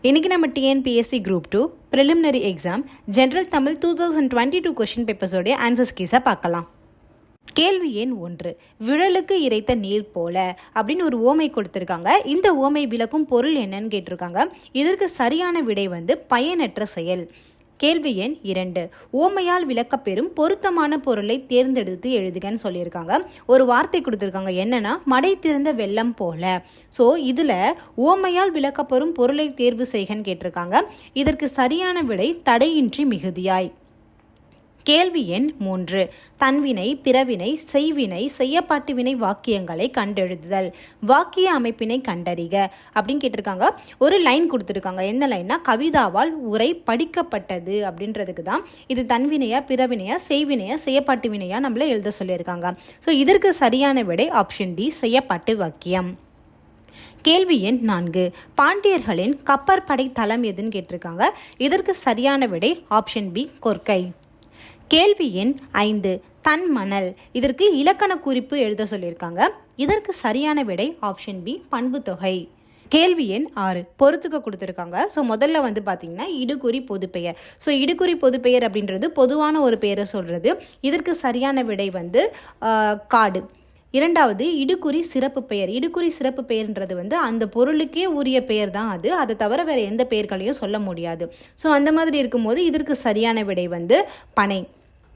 இன்றைக்கி நம்ம TNPSC group 2 preliminary exam general Tamil 2022 question பேப்பர்ஸோடைய ஆன்சர்ஸ் கீஸை பார்க்கலாம். கேள்வி எண் 1, விழலுக்கு இறைத்த நீர் போல அப்படின்னு ஒரு ஓமை கொடுத்துருக்காங்க. இந்த ஓமை விளக்கும் பொருள் என்னன்னு கேட்டிருக்காங்க. இதற்கு சரியான விடை பயனற்ற செயல். கேள்வி எண் 2, ஓமையால் விளக்கப்பெறும் பொருத்தமான பொருளை தேர்ந்தெடுத்து எழுதுகன்னு சொல்லியிருக்காங்க. ஒரு வார்த்தை கொடுத்துருக்காங்க, என்னன்னா மடை திறந்த வெள்ளம் போல. ஸோ இதில் ஓமையால் விளக்கப்பெறும் பொருளை தேர்வு செய்கன்னு கேட்டிருக்காங்க. இதற்கு சரியான விடை தடையின்றி மிகுதியாய். கேள்வி எண் 3, தன்வினை, பிறவினை, செய்வினை, செய்யப்பாட்டு வினை வாக்கியங்களை கண்டெழுதுதல். வாக்கிய அமைப்பினை கண்டறிக அப்படின்னு கேட்டிருக்காங்க. ஒரு லைன் கொடுத்துருக்காங்க. எந்த லைன்னா, கவிதாவால் உரை படிக்கப்பட்டது அப்படின்றதுக்கு தான். இது தன்வினையா, பிறவினையா, செய்வினையா, செய்யப்பாட்டு வினையா நம்மள எழுத சொல்லியிருக்காங்க. ஸோ இதற்கு சரியான விடை ஆப்ஷன் டி, செய்யப்பாட்டு வாக்கியம். கேள்வி எண் 4, பாண்டியர்களின் கப்பற்படை தளம் எதுன்னு கேட்டிருக்காங்க. இதற்கு சரியான விடை ஆப்ஷன் பி, கொர்க்கை. கேள்வி எண் 5, தன்மணல். இதற்கு இலக்கண குறிப்பு எழுத சொல்லியிருக்காங்க. இதற்கு சரியான விடை ஆப்ஷன் பி, பண்பு தொகை. கேள்வி எண் 6, பொறுத்துக்க கொடுத்துருக்காங்க. ஸோ முதல்ல பார்த்தீங்கன்னா இடுகுறி பொதுப்பெயர். ஸோ இடுகுறி பொதுப்பெயர் அப்படின்றது பொதுவான ஒரு பெயரை சொல்கிறது. இதற்கு சரியான விடை காடு. இரண்டாவது இடுகுறி சிறப்பு பெயர். இடுகுறி சிறப்பு பெயர்ன்றது அந்த பொருளுக்கே உரிய பெயர் தான் அது. அதை தவிர வேறு எந்த பெயர்களையும் சொல்ல முடியாது. ஸோ அந்த மாதிரி இருக்கும்போது இதற்கு சரியான விடை பனை.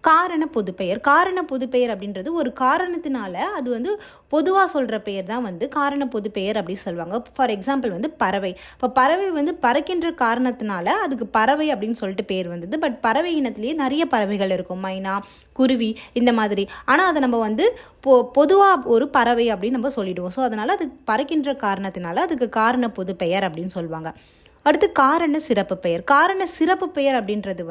காரண பொதுப்பெயர். காரண பொதுப்பெயர் அப்படின்றது ஒரு காரணத்தினால அது பொதுவாக சொல்கிற பெயர் தான் காரண பொதுப்பெயர் அப்படின்னு சொல்லுவாங்க. ஃபார் எக்ஸாம்பிள் பறவை. இப்போ பறவை பறக்கின்ற காரணத்தினால அதுக்கு பறவை அப்படின்னு சொல்லிட்டு பேர் வந்தது. பட் பறவை இனத்திலேயே நிறைய பறவைகள் இருக்கும், மைனா, குருவி, இந்த மாதிரி. ஆனால் அதை நம்ம பொதுவாக ஒரு பறவை அப்படின்னு நம்ம சொல்லிடுவோம். ஸோ அதனால் அது பறக்கின்ற காரணத்தினால அதுக்கு காரண பொதுப்பெயர் அப்படின்னு சொல்லுவாங்க. அடுத்து காரண சிறப்பு பெயர். காரண சிறப்பு பெயர் அப்படின்றது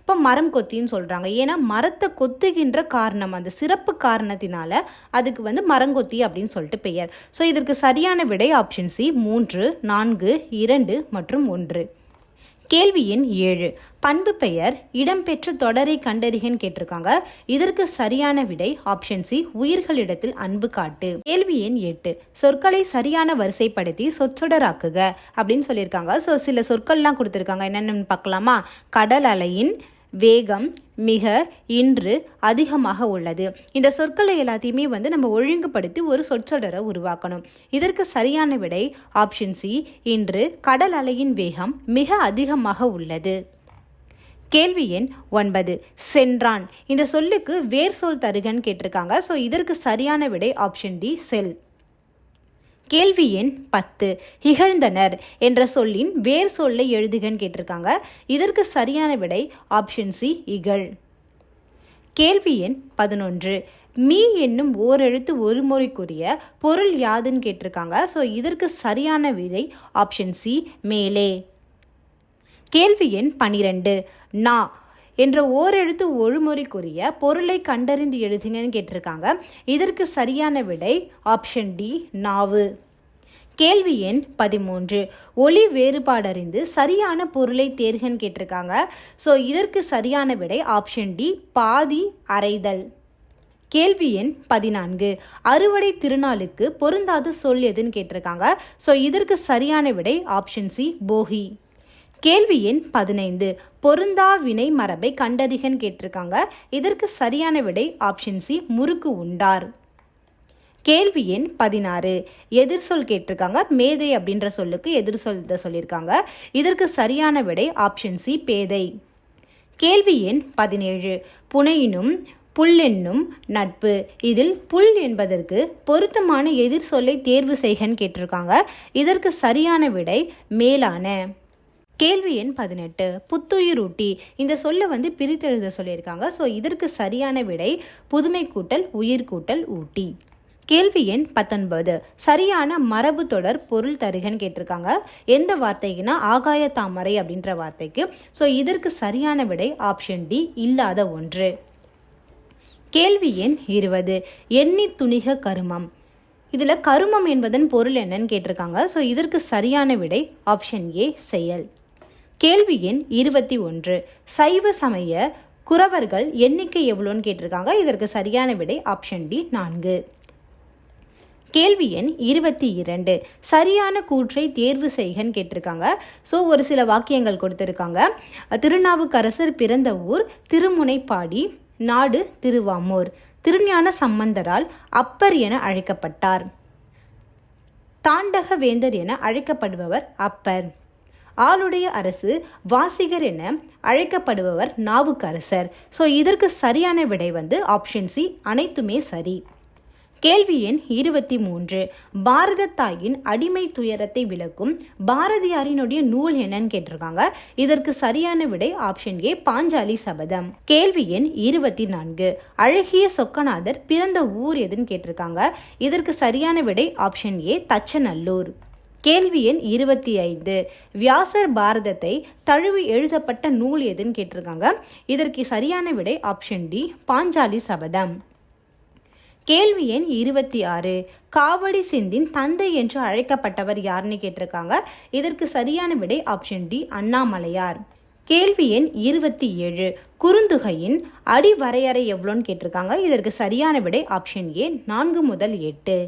இப்போ மரம் கொத்தின்னு சொல்கிறாங்க. ஏன்னா மரத்தை கொத்துகின்ற காரணம், அந்த சிறப்பு காரணத்தினால அதுக்கு மரங்கொத்தி அப்படின்னு சொல்லிட்டு பெயர். ஸோ இதற்கு சரியான விடை ஆப்ஷன் சி, 3, 4, 2 மற்றும் 1. கேள்வி எண் 7, பண்பு பெயர் இடம்பெற்ற தொடரை கண்டறிகன்னு கேட்டிருக்காங்க. இதற்கு சரியான விடை ஆப்ஷன் சி, உயிர்களிடத்தில் அன்பு காட்டு. கேள்வி எண் 8, சொற்களை சரியான வரிசைப்படுத்தி சொற்றொடராக்குக அப்படின்னு சொல்லியிருக்காங்க. ஸோ சில சொற்கள்லாம் கொடுத்துருக்காங்க. என்னென்னு பார்க்கலாமா? கடல் அலையின் வேகம் மிக இன்று அதிகமாக உள்ளது. இந்த சொற்களை எல்லாத்தையுமே நம்ம ஒழுங்குபடுத்தி ஒரு சொற்றொடரை உருவாக்கணும். இதற்கு சரியான விடை ஆப்ஷன் சி, இன்று கடல் அலையின் வேகம் மிக அதிகமாக உள்ளது. கேள்வி எண் 9, சென்றான். இந்த சொல்லுக்கு வேர் சொல் தருகன்னு கேட்டிருக்காங்க. ஸோ இதற்கு சரியான விடை ஆப்ஷன் டி, செல். கேள்வி எண் 10, இகழ்ந்தனர் என்ற சொல்லின் வேர் சொல்லை எழுதுகன்னு கேட்டிருக்காங்க. இதற்கு சரியான விடை ஆப்ஷன் சி, இகழ். கேள்வி எண் 11, மீ என்னும் ஓரெழுத்து ஒரு முறைக்குரிய பொருள் யாதுன்னு கேட்டிருக்காங்க. ஸோ இதற்கு சரியான விடை ஆப்ஷன் சி, மேலே. கேள்வி எண் 12, நா என்ற ஓரெழுத்து ஒழுமுறைக்குரிய பொருளை கண்டறிந்து எழுதுங்கன்னு கேட்டிருக்காங்க. இதற்கு சரியான விடை ஆப்ஷன் டி, நாவு. கேள்வி எண் 13, ஒளி வேறுபாடறிந்து சரியான பொருளை தேர்கன்னு கேட்டிருக்காங்க. ஸோ இதற்கு சரியான விடை ஆப்ஷன் டி, பாதி அறைதல். கேள்வி எண் 14, அறுவடை திருநாளுக்கு பொருந்தாத சொல் எதுன்னு கேட்டிருக்காங்க. ஸோ இதற்கு சரியான விடை ஆப்ஷன் சி, போகி. கேள்வி எண் 15, பொருந்தா வினை மரபை கண்டறிகன்னு கேட்டிருக்காங்க. இதற்கு சரியான விடை ஆப்ஷன் சி, முறுக்கு உண்டார். கேள்வி எண் 16, எதிர்சொல் கேட்டிருக்காங்க. மேதை அப்படின்ற சொல்லுக்கு எதிர்சொல் சொல்லியிருக்காங்க. இதற்கு சரியான விடை ஆப்ஷன் சி, பேதை. கேள்வி எண் 17, புனையினும் புல்லென்னும் நட்பு. இதில் புல் என்பதற்கு பொருத்தமான எதிர் சொல்லை தேர்வு செய்கன்னு கேட்டிருக்காங்க. இதற்கு சரியான விடை மேலான. கேள்வி எண் 18, புத்துயிரூட்டி. இந்த சொல்லை பிரித்தெழுத சொல்லியிருக்காங்க. ஸோ இதற்கு சரியான விடை புதுமை கூட்டல் உயிர் கூட்டல் ஊட்டி. கேள்வி எண் 19, சரியான மரபு தொடர் பொருள் தருகன்னு கேட்டிருக்காங்க. எந்த வார்த்தைக்குன்னா ஆகாய தாமரை அப்படின்ற வார்த்தைக்கு. ஸோ இதற்கு சரியான விடை ஆப்ஷன் டி, இல்லாத ஒன்று. கேள்வி எண் 20, எண்ணி துணிக கருமம். இதில் கருமம் என்பதன் பொருள் என்னன்னு கேட்டிருக்காங்க. ஸோ இதற்கு சரியான விடை ஆப்ஷன் ஏ, செயல். கேள்வி எண் 21, சைவ சமய குறவர்கள் எண்ணிக்கை எவ்வளோன்னு கேட்டிருக்காங்க. இதற்கு சரியான விடை ஆப்ஷன் டி, 4. கேள்வி எண் 22, சரியான கூற்றை தேர்வு செய்கன்னு கேட்டிருக்காங்க. ஸோ ஒரு சில வாக்கியங்கள் கொடுத்துருக்காங்க. திருநாவுக்கரசர் பிறந்த ஊர் திருமுனைப்பாடி, நாடு திருவாமூர், திருஞான சம்பந்தரால் அப்பர் என அழைக்கப்பட்டார், தாண்டக வேந்தர் என அழைக்கப்படுபவர் அப்பர், ஆளுடைய அரசு வாசிகர் என அழைக்கப்படுபவர் நாவுக்கரசர். ஸோ இதற்கு சரியான விடை ஆப்ஷன் சி, அனைத்துமே சரி. கேள்வி எண் 23, பாரத தாயின் அடிமை துயரத்தை விளக்கும் பாரதியாரினுடைய நூல் என்னன்னு கேட்டிருக்காங்க. இதற்கு சரியான விடை ஆப்ஷன் ஏ, பாஞ்சாலி சபதம். கேள்வி எண் 24, அழகிய சொக்கநாதர் பிறந்த ஊர் எதுன்னு கேட்டிருக்காங்க. இதற்கு சரியான விடை ஆப்ஷன் ஏ, தச்சநல்லூர். கேள்வி எண் 25, வியாசர் பாரதத்தை தழுவி எழுதப்பட்ட நூல் எதுன்னு கேட்டிருக்காங்க. இதற்கு சரியான விடை ஆப்ஷன் டி, பாஞ்சாலி சபதம். கேள்வி எண் 26, காவடி சிந்தின் தந்தை என்று அழைக்கப்பட்டவர் யாருன்னு கேட்டிருக்காங்க. இதற்கு சரியான விடை ஆப்ஷன் டி, அண்ணாமலையார். கேள்வி எண் 27, குறுந்தொகையின் அடி வரையறை எவ்வளோன்னு கேட்டிருக்காங்க. இதற்கு சரியான விடை ஆப்ஷன் ஏ, 4 முதல் 8.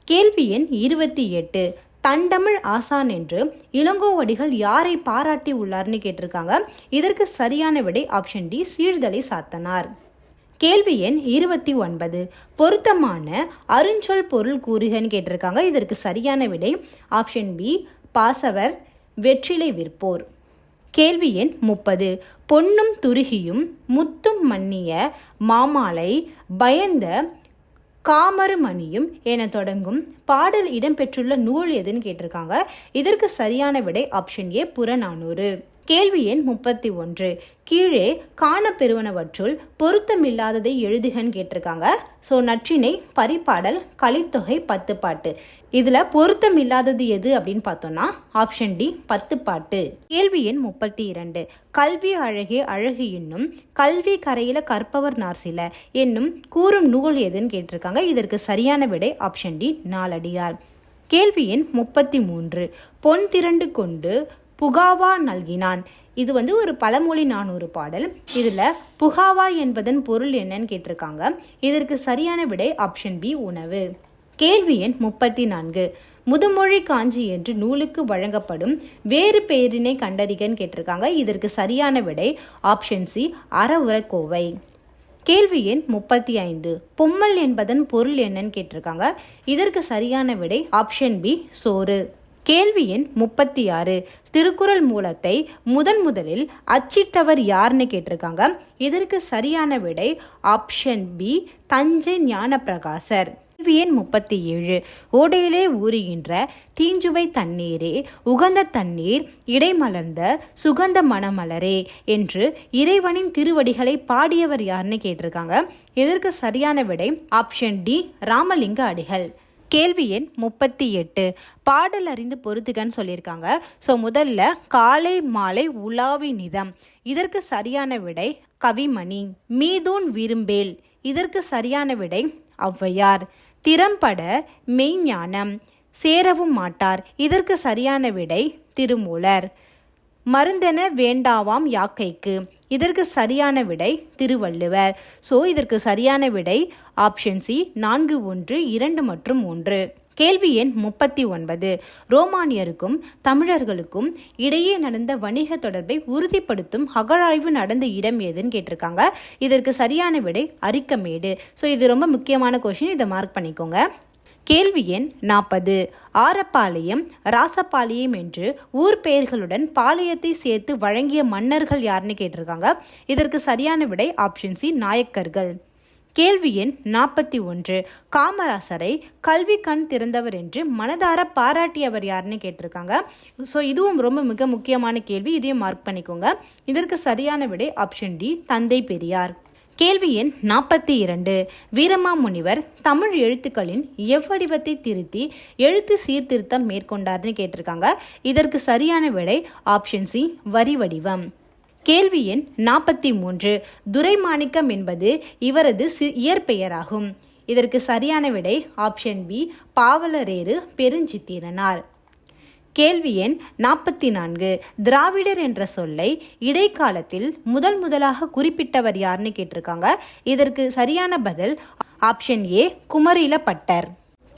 கேள்வி எண் 28, தண்டமிழ் ஆசான் என்று இளங்கோவடிகள் யாரை பாராட்டி உள்ளார்னு கேட்டிருக்காங்க. இதற்கு சரியான விடை ஆப்ஷன் டி, சீர்தலை சாத்தனார். கேள்வி எண் 29, பொருத்தமான அருஞ்சொல் பொருள் கூறுகன்னு கேட்டிருக்காங்க. இதற்கு சரியான விடை ஆப்ஷன் பி, பாசவர், வெற்றிலை விற்போர். கேள்வி எண் 30, பொன்னும் துருகியும் முத்தும் மன்னிய மாமாலை பயந்த காமருமணியும் என தொடங்கும் பாடல் இடம்பெற்றுள்ள நூல் எதுன்னு கேட்டிருக்காங்க. இதற்கு சரியான விடை ஆப்ஷன் ஏ, புறநானூறு. கேள்வி எண் 31, கீழே காணப்பெறுவனவற்றுள் பொருத்தமில்லாததை எழுதுகன்னு கேட்டிருக்காங்க. ஸோ நற்றிணை, பரிபாடல், கலித்தொகை, 10 பாட்டு. இதில் பொருத்தமில்லாதது எது அப்படின்னு பார்த்தோம்னா ஆப்ஷன் டி, 10 பாட்டு. கேள்வி எண் 32, கல்வி அழகே அழகு என்னும் கல்வி கரையில கற்பவர் நார்சில என்னும் கூறும் நூல் எதுன்னு கேட்டிருக்காங்க. இதற்கு சரியான விடை ஆப்ஷன் டி, நாலடியார். கேள்வி எண் 33, பொன் திரண்டு கொண்டு புகாவா நல்கினான். இது ஒரு பழமொழி 400 பாடல். இதில் புகாவா என்பதன் பொருள் என்னன்னு கேட்டிருக்காங்க. இதற்கு சரியான விடை ஆப்ஷன் பி, உணவு. கேள்வி எண் 34, முதுமொழி காஞ்சி என்று நூலுக்கு வழங்கப்படும் வேறு பெயரினை கண்டறிகன்னு கேட்டிருக்காங்க. இதற்கு சரியான விடை ஆப்ஷன் சி, அறவுரைக்கோவை. கேள்வி எண் 35, பொம்மல் என்பதன் பொருள் என்னன்னு கேட்டிருக்காங்க. இதற்கு சரியான விடை ஆப்ஷன் பி, சோறு. கேள்வி எண் 36, திருக்குறள் மூலத்தை முதலில் அச்சிட்டவர் யாருன்னு கேட்டிருக்காங்க. இதற்கு சரியான விடை ஆப்ஷன் பி, தஞ்சை ஞானப்பிரகாசர். கேள்வி எண் 37, ஓடையிலே ஊறுகின்ற தீஞ்சுவை தண்ணீரே உகந்த தண்ணீர் இடைமலர்ந்த சுகந்த மணமலரே என்று இறைவனின் திருவடிகளை பாடியவர் யாருன்னு கேட்டிருக்காங்க. இதற்கு சரியான விடை ஆப்ஷன் டி, ராமலிங்க அடிகள். கேள்வி எண் 38, பாடல் அறிந்து பொறுத்துகன்னு சொல்லியிருக்காங்க. ஸோ முதல்ல காலை மாலை உலாவி நிதம். இதற்கு சரியான விடை கவிமணி. மீதூன் விரும்பேல். இதற்கு சரியான விடை ஔவையார். திறம்பட மெய்ஞானம் சேரவும் மாட்டார். இதற்கு சரியான விடை திருமூலர். மருந்தென வேண்டாவாம் யாக்கைக்கு. இதற்கு சரியான விடை திருவள்ளுவர். ஸோ இதற்கு சரியான விடை ஆப்ஷன் சி, 4, 1, 2 மற்றும் 3. கேள்வி எண் 39, ரோமானியருக்கும் தமிழர்களுக்கும் இடையே நடந்த வணிக தொடர்பை உறுதிப்படுத்தும் அகழாய்வு நடந்த இடம் எதுன்னு கேட்டிருக்காங்க. இதற்கு சரியான விடை அரிக்கமேடு. ஸோ இது ரொம்ப முக்கியமான கொஷின், இதை மார்க் பண்ணிக்கோங்க. கேள்வி எண் 40, ஆரப்பாளையம், ராசபாளையம் என்று ஊர் பெயர்களுடன் பாளையத்தை சேர்த்து வழங்கிய மன்னர்கள் யாருன்னு கேட்டிருக்காங்க. இதற்கு சரியான விடை ஆப்ஷன் சி, நாயக்கர்கள். கேள்வி எண் 41, காமராசரை கல்வி கண் திறந்தவர் என்று மனதார பாராட்டியவர் யாருன்னு கேட்டிருக்காங்க. ஸோ இதுவும் ரொம்ப மிக முக்கியமான கேள்வி, இதையும் மார்க் பண்ணிக்கோங்க. இதற்கு சரியான விடை ஆப்ஷன் டி, தந்தை பெரியார். கேள்வி எண் 42, வீரமாமுனிவர் தமிழ் எழுத்துக்களின் எவ்வடிவத்தை திருத்தி எழுத்து சீர்திருத்தம் மேற்கொண்டார்னு கேட்டிருக்காங்க. இதற்கு சரியான விடை ஆப்ஷன் சி, வரி வடிவம். கேள்வி எண் 43, துரைமாணிக்கம் என்பது இவரது இயற்பெயராகும். இதற்கு சரியான விடை ஆப்ஷன் பி, பாவலரேறு பெருஞ்சித்திரனார். கேள்வி எண் 44, திராவிடர் என்ற சொல்லை இடைக்காலத்தில் முதலாக குறிப்பிட்டவர் யாருன்னு கேட்டிருக்காங்க. இதற்கு சரியான பதில் ஆப்ஷன் ஏ, குமரில பட்டர்.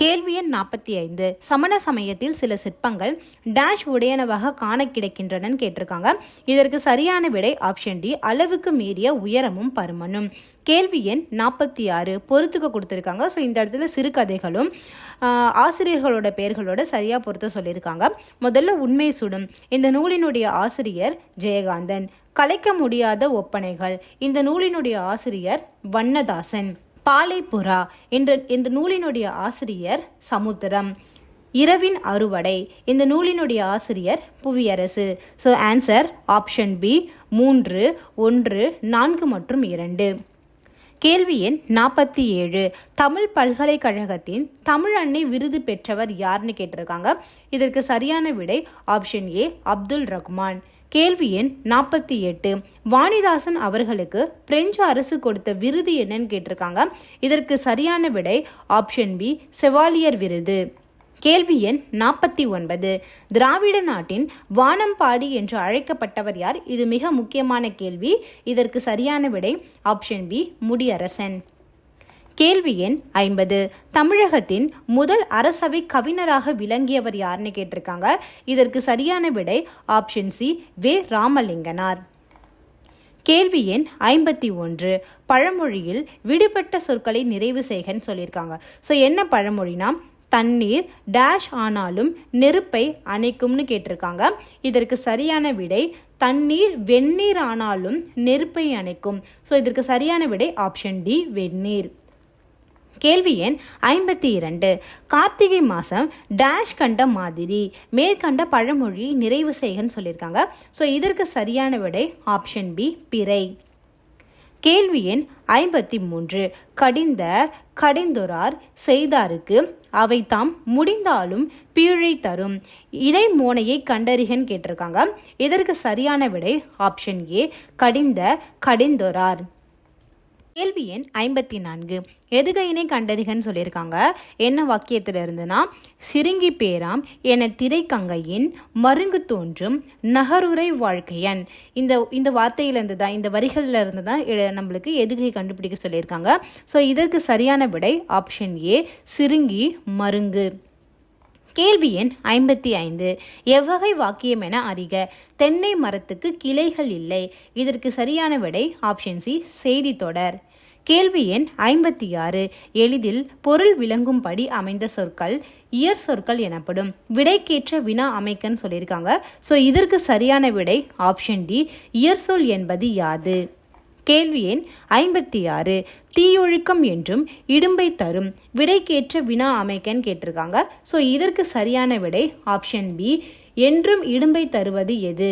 கேள்வி எண் 45. சமண சமயத்தில் சில சிற்பங்கள் டேஷ் உடையனவாக காண கிடைக்கின்றன கேட்டிருக்காங்க. இதற்கு சரியான விடை ஆப்ஷன் டி, அளவுக்கு மீறிய உயரமும் பருமனும். கேள்வி எண் 46. பொறுத்துக்க கொடுத்துருக்காங்க. ஸோ இந்த இடத்துல சிறுகதைகளும் ஆசிரியர்களோட பெயர்களோட சரியாக பொறுத்த சொல்லியிருக்காங்க. முதல்ல உண்மை சுடும். இந்த நூலினுடைய ஆசிரியர் ஜெயகாந்தன். கலைக்க முடியாத ஒப்பனைகள். இந்த நூலினுடைய ஆசிரியர் வண்ணதாசன். பாலைப்புறா இந்த நூலினுடைய ஆசிரியர் சமுத்திரம். இரவின் அறுவடை இந்த நூலினுடைய ஆசிரியர் Puviyarasu. So answer option B 3, 1, 4 மற்றும் 2. கேள்வி எண் 47. தமிழ் பல்கலைக்கழகத்தின் தமிழ் அன்னை விருது பெற்றவர் யாருன்னு கேட்டிருக்காங்க. இதற்கு சரியான விடை ஆப்ஷன் ஏ அப்துல் ரகுமான். கேள்வி எண் 48. வாணிதாசன் அவர்களுக்கு பிரெஞ்சு அரசு கொடுத்த விருது என்னன்னு கேட்டிருக்காங்க. இதற்கு சரியான விடை ஆப்ஷன் பி செவாலியர் விருது. கேள்வி எண் 49. திராவிட நாட்டின் வானம்பாடி என்று அழைக்கப்பட்டவர் யார்? இது மிக முக்கியமான கேள்வி. இதற்கு சரியான விடை ஆப்ஷன் பி முடியரசன். கேள்வி எண் 50. தமிழகத்தின் முதல் அரசவை கவிஞராக விளங்கியவர் யாருன்னு கேட்டிருக்காங்க. இதற்கு சரியான விடை ஆப்ஷன் சி வே ராமலிங்கனார். கேள்வி எண் 51. பழமொழியில் விடுபட்ட சொற்களை நிறைவு செய்கன்னு சொல்லியிருக்காங்க. ஸோ என்ன பழமொழினா தண்ணீர் டேஷ் ஆனாலும் நெருப்பை அணைக்கும்னு கேட்டிருக்காங்க. இதற்கு சரியான விடை தண்ணீர் வெந்நீர் ஆனாலும் நெருப்பை அணைக்கும். ஸோ இதற்கு சரியான விடை ஆப்ஷன் டி வெந்நீர். கேள்வி எண் 52. கார்த்திகை மாதம் டேஷ் கண்ட மாதிரி மேற்கண்ட பழமொழி நிறைவு செய்கன்னு சொல்லியிருக்காங்க. ஸோ இதற்கு சரியான விடை ஆப்ஷன் பி பிறை. கேள்வி எண் 53. கடிந்தொரார் செய்தாருக்கு அவை தாம் முடிந்தாலும் பீழை தரும் இடைமோனையை கண்டறிகன்னு கேட்டிருக்காங்க. இதற்கு சரியான விடை ஆப்ஷன் ஏ கடிந்தொரார். கேள்வி எண் 54. எதுகையினை கண்டறிகன்னு சொல்லியிருக்காங்க. என்ன வாக்கியத்தில் இருந்துன்னா சிறுங்கி பேராம் என திரைக்கங்கையின் மருங்கு தோன்றும் நகருரை வாழ்க்கையன். இந்த வார்த்தையிலிருந்து தான் இந்த வரிகளில் இருந்து தான் நம்மளுக்கு எதுகை கண்டுபிடிக்க சொல்லியிருக்காங்க. ஸோ இதற்கு சரியான விடை ஆப்ஷன் ஏ சிறுங்கி மருங்கு. கேள்வி எண் 55. எவ்வகை வாக்கியம் என அறிக. தென்னை மரத்துக்கு கிளைகள் இல்லை. இதற்கு சரியான விடை ஆப்ஷன் சி செய்தி தொடர். கேள்வி எண் 56. எளிதில் பொருள் விளங்கும்படி அமைந்த சொற்கள் இயற் சொற்கள் எனப்படும். விடைக்கேற்ற வினா அமைக்கன்னு சொல்லியிருக்காங்க. ஸோ இதற்கு சரியான விடை ஆப்ஷன் டி இயற் சொல் என்பது யாது. கேள்வி எண் 56. தீயொழுக்கம் என்றும் இடும்பை தரும் விடைக்கேற்ற வினா அமைக்கன்னு கேட்டிருக்காங்க. ஸோ இதற்கு சரியான விடை ஆப்ஷன் பி என்றும் இடும்பை தருவது எது.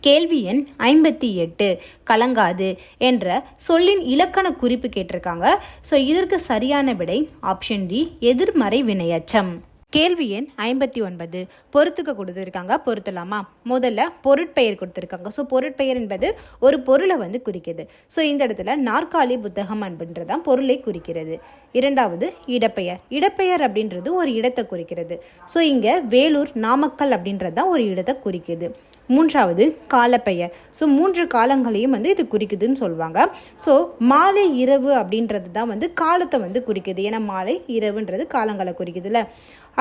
கேள்வி எண் 58. கலங்காது என்ற சொல்லின் இலக்கண குறிப்பு கேட்டிருக்காங்க. ஸோ இதற்கு சரியான விடை ஆப்ஷன் டி எதிர்மறை வினையச்சம். கேள்வி எண் 59. பொறுத்துக்க கொடுத்துருக்காங்க. பொறுத்தலாமா? முதல்ல பொருட்பெயர் கொடுத்துருக்காங்க. ஸோ பொருட்பெயர் என்பது ஒரு பொருளை குறிக்குது. ஸோ இந்த இடத்துல நாற்காலி புத்தகம் அப்படின்றதான் பொருளை குறிக்கிறது. இரண்டாவது இடப்பெயர் அப்படின்றது ஒரு இடத்தை குறிக்கிறது. ஸோ இங்கே வேலூர் நாமக்கல் அப்படின்றது தான் ஒரு இடத்தை குறிக்குது. மூன்றாவது காலப்பெயர். ஸோ 3 காலங்களையும் இது குறிக்குதுன்னு சொல்லுவாங்க. ஸோ மாலை இரவு அப்படின்றது தான் காலத்தை குறிக்குது. ஏன்னா மாலை இரவுன்றது காலங்களை குறிக்குதுல்ல.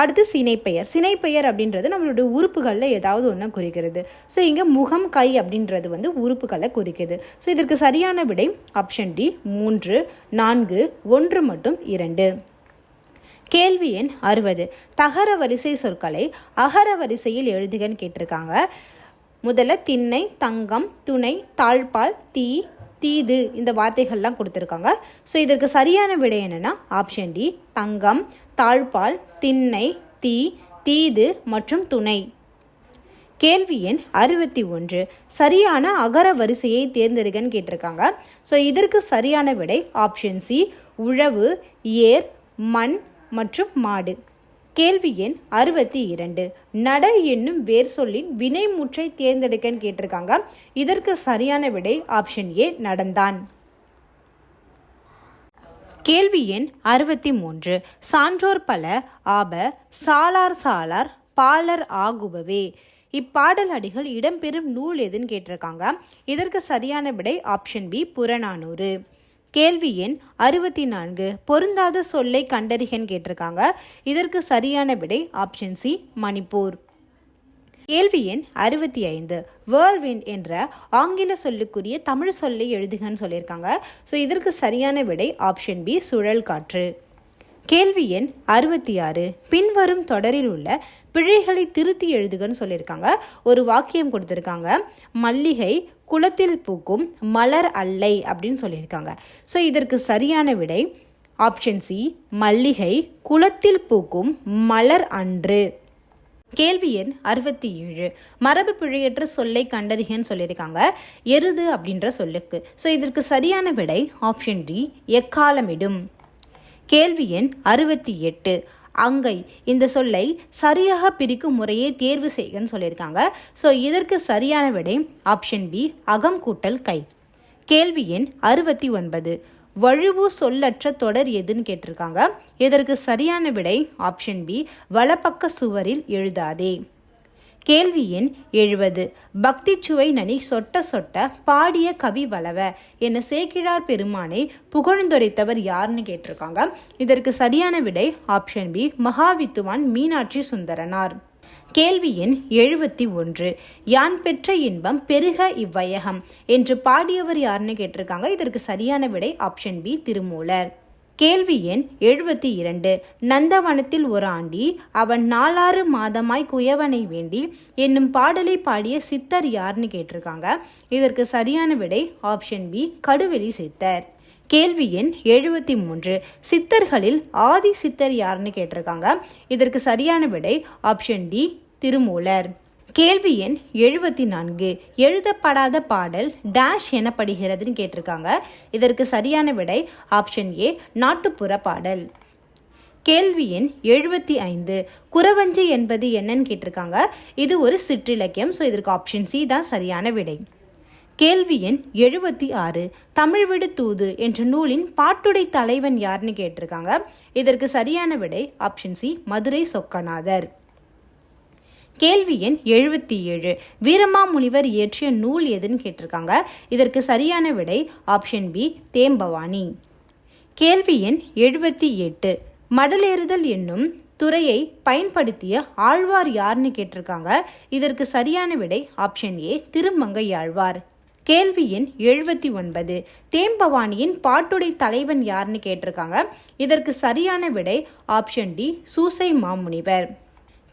அடுத்து சினைப்பெயர் அப்படின்றது நம்மளுடைய உறுப்புகளில் ஏதாவது ஒன்று குறிக்கிறது. ஸோ இங்கே முகம் கை அப்படின்றது உறுப்புகளை குறிக்குது. ஸோ இதற்கு சரியான விடை ஆப்ஷன் டி 3, 4, 1 மற்றும் 2. கேள்வி எண் 60. தகர வரிசை சொற்களை அகர வரிசையில் எழுதுகன்னு கேட்டிருக்காங்க. முதல்ல திண்ணை, தங்கம், துணை, தாழ்பால், தீது இந்த வார்த்தைகள்லாம் கொடுத்துருக்காங்க. ஸோ இதற்கு சரியான விடை என்னென்னா ஆப்ஷன் டி தங்கம், தாழ்பால், திண்ணை, தீது மற்றும் துணை. கேள்வி எண் 61. சரியான அகர வரிசையை தேர்ந்தெடுக்கன்னு கேட்டிருக்காங்க. ஸோ இதற்கு சரியான விடை ஆப்ஷன் சி உழவு, ஏர், மண் மற்றும் மாடு. கேள்வி எண் 62. நட என்னும் வேர் சொல்லின் வினைமுற்றை தேர்ந்தெடுக்கன்னு கேட்டிருக்காங்க. இதற்கு சரியான விடை ஆப்ஷன் ஏ நடந்தான். கேள்வி எண் 63. சான்றோர் பல ஆப சாலார் பாலர் ஆகுபவே இப்பாடல் அடிகள் இடம்பெறும் நூல் எதுன்னு கேட்டிருக்காங்க. இதற்கு சரியான விடை ஆப்ஷன் பி புறநானூறு. கேள்வி எண் 64 பொருந்தாத சொல்லை கண்டறிகன்னு கேட்டிருக்காங்க. இதற்கு சரியான விடை ஆப்ஷன் சி மணிப்பூர். கேள்வி எண் 65 வேர்ல்விண்ட் என்ற ஆங்கில சொல்லுக்குரிய தமிழ் சொல்லை எழுதுகன்னு சொல்லியிருக்காங்க. ஸோ இதற்கு சரியான விடை ஆப்ஷன் பி சுழல் காற்று. கேள்வி எண் 66 பின்வரும் தொடரில் உள்ள பிழைகளை திருத்தி எழுதுகன்னு சொல்லியிருக்காங்க. ஒரு வாக்கியம் கொடுத்துருக்காங்க, மல்லிகை குளத்தில் பூக்கும் மலர் அல்லை அப்படின்னு சொல்லியிருக்காங்க. ஸோ இதற்கு சரியான விடை ஆப்ஷன் சி மல்லிகை குளத்தில் பூக்கும் மலர் அன்று. கேள்வி எண் 67 மரபு பிழையற்ற சொல்லை கண்டறிகன்னு சொல்லியிருக்காங்க, எருது அப்படின்ற சொல்லுக்கு. ஸோ இதற்கு சரியான விடை ஆப்ஷன் டி எக்காலமிடும். கேள்வி எண் 68 அங்கை இந்த சொல்லை சரியாக பிரிக்கும் முறையை தேர்வு செய்கன்னு சொல்லியிருக்காங்க. ஸோ இதற்கு சரியான விடை ஆப்ஷன் பி அகம் கூட்டல் கை. கேள்வி எண் 69 வழுவு சொல்லற்ற தொடர் எதுன்னு கேட்டிருக்காங்க. இதற்கு சரியான விடை ஆப்ஷன் பி வலப்பக்க சுவரில் எழுதாதே. கேள்வி எண் 70 பக்தி சுவை நனி சொட்ட சொட்ட பாடிய கவி வளவ என சேக்கிழார் பெருமானை புகழ்ந்துரைத்தவர் யாருன்னு கேட்டிருக்காங்க. இதற்கு சரியான விடை ஆப்ஷன் பி மகாவித்துவான் மீனாட்சி சுந்தரனார். கேள்வி எண் 71 யான் பெற்ற இன்பம் பெருக இவ்வையகம் என்று பாடியவர் யாருன்னு கேட்டிருக்காங்க. இதற்கு சரியான விடை ஆப்ஷன் பி திருமூலர். கேள்வி எண் 72 நந்தவனத்தில் ஒரு ஆண்டி அவன் 4 மாதமாய் குயவனை வேண்டி என்னும் பாடலை பாடிய சித்தர் யாருன்னு கேட்டிருக்காங்க. இதற்கு சரியான விடை ஆப்ஷன் பி கடுவெளி சித்தர். கேள்வி எண் 73 சித்தர்களில் ஆதி சித்தர் யாருன்னு கேட்டிருக்காங்க. இதற்கு சரியான விடை ஆப்ஷன் டி திருமூலர். கேள்வி எண் 74 எழுதப்படாத பாடல் டேஷ் எனப்படுகிறதுன்னு கேட்டிருக்காங்க. இதற்கு சரியான விடை ஆப்ஷன் ஏ நாட்டுப்புற பாடல். கேள்வி எண் 75 குறவஞ்சி என்பது என்னன்னு கேட்டிருக்காங்க. இது ஒரு சிற்றிலக்கியம். ஸோ இதற்கு ஆப்ஷன் சி தான் சரியான விடை. கேள்வி எண் 76 தமிழ் விடு தூது என்ற நூலின் பாட்டுடை தலைவன் யாருன்னு கேட்டிருக்காங்க. இதற்கு சரியான விடை ஆப்ஷன் சி மதுரை சொக்கநாதர். கேள்வி எண் 77 வீரமாமுனிவர் இயற்றிய நூல் எதுன்னு கேட்டிருக்காங்க. இதற்கு சரியான விடை ஆப்ஷன் பி தேம்பவாணி. கேள்வி எண் 78 மடலேறுதல் என்னும் துறையை பயன்படுத்திய ஆழ்வார் யாருன்னு கேட்டிருக்காங்க. இதற்கு சரியான விடை ஆப்ஷன் ஏ திருமங்கையாழ்வார். கேள்வி எண் 79 தேம்பவாணியின் பாட்டுடை தலைவன் யாருன்னு கேட்டிருக்காங்க. இதற்கு சரியான விடை ஆப்ஷன் டி சூசை மாமுனிவர்.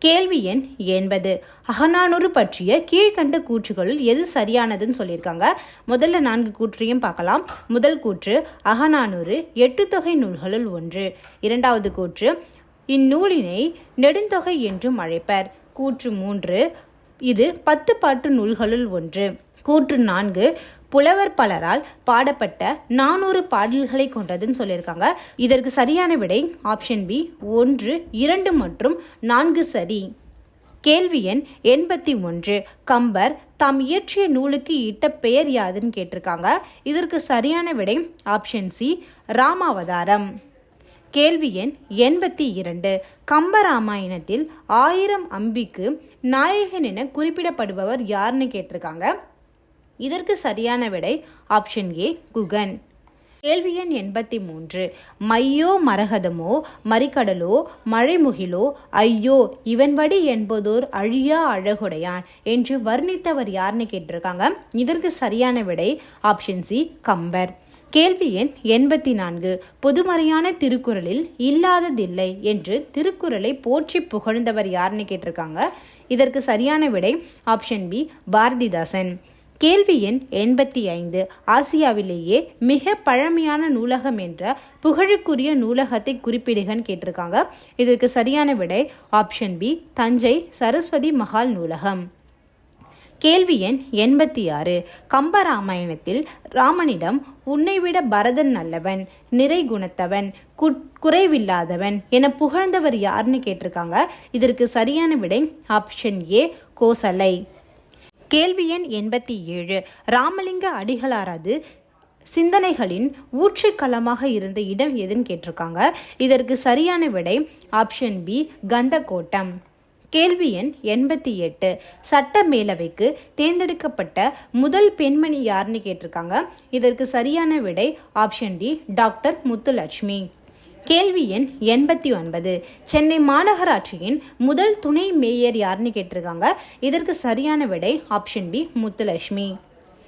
கேள்வி எண் 80 அகநானூறு பற்றிய கீழ்கண்ட கூற்றுகளில் எது சரியானதுன்னு சொல்லியிருக்காங்க. முதல்ல 4 கூற்றையும் பார்க்கலாம். முதல் கூற்று அகநானூறு 8 தொகை நூல்களுள் ஒன்று. இரண்டாவது கூற்று இந்நூலினை நெடுந்தொகை என்றும் அழைப்பர். கூற்று 3 இது 10 பாட்டு நூல்களுள் ஒன்று. கூற்று 4 புலவர் பலரால் பாடப்பட்ட 400 பாடல்களை கொண்டதுன்னு சொல்லியிருக்காங்க. இதற்கு சரியான விடை ஆப்ஷன் பி 1, 2 மற்றும் 4 சரி. கேள்வி எண் 81 கம்பர் தாம் இயற்றிய நூலுக்கு இட்ட பெயர் யாதுன்னு கேட்டிருக்காங்க. இதற்கு சரியான விடை ஆப்ஷன் சி ராமாவதாரம். கேள்வி எண் 82 கம்பராமாயணத்தில் 1000 அம்பிக்கு நாயகன் என குறிப்பிடப்படுபவர் யாருன்னு கேட்டிருக்காங்க. இதற்கு சரியான விடை ஆப்ஷன் ஏ குகன். கேள்வி எண் 83 மையோ மரகதமோ மறிக்கடலோ மழைமுகிலோ ஐயோ இவன்வடி என்பதோர் அழியா அழகுடையான் என்று வர்ணித்தவர் யாருன்னு கேட்டிருக்காங்க. இதற்கு சரியான விடை ஆப்ஷன் சி கம்பர். கேள்வி எண் 84 பொதுமறையான திருக்குறளில் இல்லாததில்லை என்று திருக்குறளை போற்றி புகழ்ந்தவர் யாருன்னு கேட்டிருக்காங்க. இதற்கு சரியான விடை ஆப்ஷன் பி பாரதிதாசன். கேள்வி எண் 85 ஆசியாவிலேயே மிக பழமையான நூலகம் என்ற புகழுக்குரிய நூலகத்தை குறிப்பிடுகன்னு கேட்டிருக்காங்க. இதற்கு சரியான விடை ஆப்ஷன் பி தஞ்சை சரஸ்வதி மகால் நூலகம். கேள்வி எண் 86 கம்பராமாயணத்தில் ராமனிடம் உன்னைவிட பரதன் நல்லவன் நிறை குணத்தவன் குறைவில்லாதவன் என புகழ்ந்தவர் யாருன்னு கேட்டிருக்காங்க. இதற்கு சரியான விடை ஆப்ஷன் ஏ கோசலை. கேள்வி எண் 87 ராமலிங்க அடிகளாரது சிந்தனைகளின் ஊற்றுக்களமாக இருந்த இடம் எதுன்னு கேட்டிருக்காங்க. இதற்கு சரியான விடை ஆப்ஷன் பி கந்தக்கோட்டம். கேள்வி எண் 88. சட்ட மேலவைக்கு தேர்ந்தெடுக்கப்பட்ட முதல் பெண்மணி யாருன்னு கேட்டிருக்காங்க. இதற்கு சரியான விடை ஆப்ஷன் டி, டாக்டர் முத்துலட்சுமி. கேள்வி எண் 89. சென்னை மாநகராட்சியின் முதல் துணை மேயர் யாருன்னு கேட்டிருக்காங்க. இதற்கு சரியான விடை ஆப்ஷன் பி, முத்துலட்சுமி.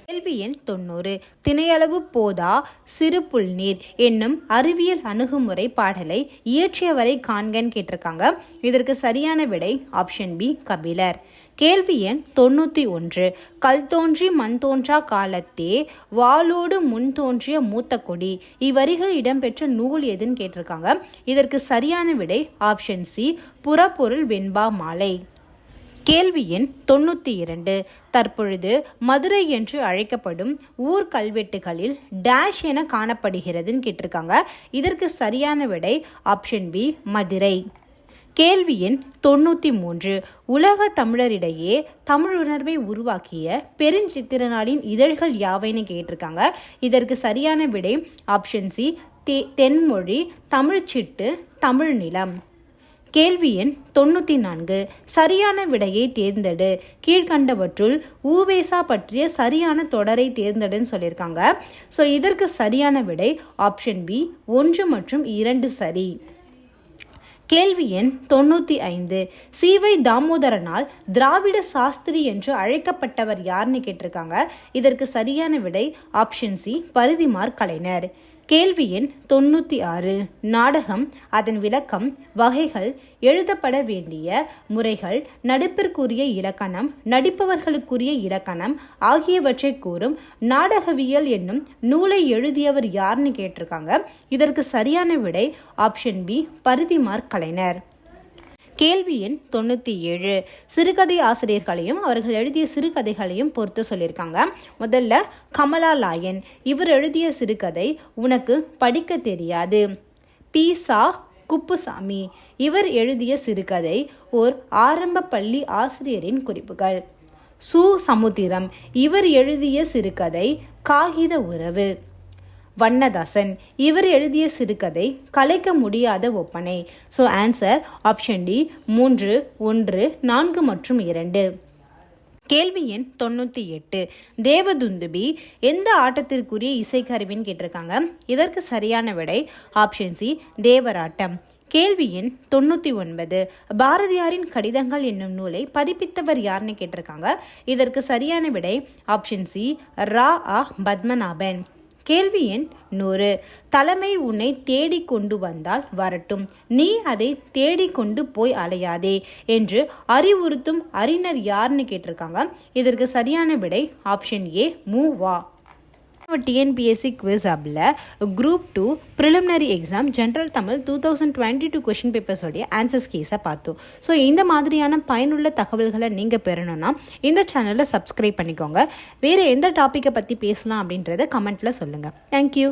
கேள்வி எண் 90. திணையளவு போதா சிறு புல்நீர் என்னும் அறிவியல் அணுகுமுறை பாடலை இயற்றியவரை காண்கன்னு கேட்டிருக்காங்க. இதற்கு சரியான விடை ஆப்ஷன் பி, கபிலர். கேள்வி எண் 91. கல் தோன்றி மண் தோன்றா காலத்தே வாளோடு முன் தோன்றிய மூத்த கொடி இவ்வரிகள் இடம்பெற்ற நூல் எதுன்னு கேட்டிருக்காங்க. இதற்கு சரியான விடை ஆப்ஷன் சி, புறப்பொருள் வெண்பா மாலை. கேள்வி எண் 92. தற்பொழுது மதுரை என்று அழைக்கப்படும் ஊர் கல்வெட்டுகளில் டேஷ் என காணப்படுகிறதுன்னு கேட்டிருக்காங்க. இதற்கு சரியான விடை ஆப்ஷன் பி, மதுரை. கேள்வி எண் 93. உலக தமிழரிடையே தமிழுணர்வை உருவாக்கிய பெருஞ்சித்திரனாளின் இதழ்கள் யாவைன்னு கேட்டிருக்காங்க. இதற்கு சரியான விடை ஆப்ஷன் சி, தென்மொழி, தமிழ்ச்சிட்டு, தமிழ் நிலம். கேள்வி எண் 94. சரியான விடையை தேர்ந்தெடு. கீழ்கண்டவற்றுள் ஊவேசா பற்றிய சரியான தொடரை தேர்ந்தெடுன்னு சொல்லியிருக்காங்க. ஸோ இதற்கு சரியான விடை ஆப்ஷன் பி, 1 மற்றும் 2 சரி. கேள்வி எண் 95. சி.வை. தாமோதரனால் திராவிட சாஸ்திரி என்று அழைக்கப்பட்டவர் யாருன்னு கேட்டிருக்காங்க. இதற்கு சரியான விடை ஆப்ஷன் சி, பரிதிமாற் கலைஞர். கேள்வி எண் 96. நாடகம், அதன் விளக்கம், வகைகள், எழுதப்பட வேண்டிய முறைகள், நடிப்பிற்குரிய இலக்கணம், நடிப்பவர்களுக்குரிய இலக்கணம் ஆகியவற்றை கூறும் நாடகவியல் என்னும் நூலை எழுதியவர் யாருன்னு கேட்டிருக்காங்க. இதற்கு சரியான விடை ஆப்ஷன் பி, பரிதிமாற் கலைஞர். கேள்வி எண் 97. சிறுகதை ஆசிரியர்களையும் அவர்கள் எழுதிய சிறுகதைகளையும் பொறுத்து சொல்லியிருக்காங்க. முதல்ல கமலா லாயன். இவர் எழுதிய சிறுகதை உனக்கு படிக்க தெரியாது. பி.சா. குப்புசாமி. இவர் எழுதிய சிறுகதை ஓர் ஆரம்ப பள்ளி ஆசிரியரின் குறிப்புகள். சு. சமுத்திரம். இவர் எழுதிய சிறுகதை காகித உறவு. வண்ணதாசன். இவர் எழுதிய சிறுகதை கலைக்க முடியாத ஒப்பனை. ஸோ ஆன்சர் ஆப்ஷன் டி, 3, 1, 4 மற்றும் 2. கேள்வி எண் 98. தேவதுந்துபி எந்த ஆட்டத்திற்குரிய இசைக்கருவின்னு கேட்டிருக்காங்க. இதற்கு சரியான விடை ஆப்ஷன் சி, தேவராட்டம். கேள்வி எண் 99. பாரதியாரின் கடிதங்கள் என்னும் நூலை பதிப்பித்தவர் யாருன்னு கேட்டிருக்காங்க. இதற்கு சரியான விடை ஆப்ஷன் சி, ரா. பத்மநாபன். கேள்வி எண் 100. தலைமை உன்னை தேடி கொண்டு வந்தால் வரட்டும், நீ அதை தேடிக்கொண்டு போய் அலையாதே என்று அறிவுறுத்தும் அறிஞர் யாருன்னு கேட்டிருக்காங்க. இதற்கு சரியான விடை ஆப்ஷன் ஏ, மூவா. டிஎன்பிஎஸ்சி குவிஸ் ஆப்பில் group 2 preliminary exam general Tamil 2022 question பேப்பர்ஸோடைய ஆன்சர்ஸ் கேஸை பார்த்தோம். ஸோ இந்த மாதிரியான பயனுள்ள தகவல்களை நீங்கள் பெறணும்னா இந்த சேனலை சப்ஸ்கிரைப் பண்ணிக்கோங்க. வேறு எந்த டாப்பிக்கை பற்றி பேசலாம் அப்படின்றத கமெண்ட்டில் சொல்லுங்கள். தேங்க்யூ.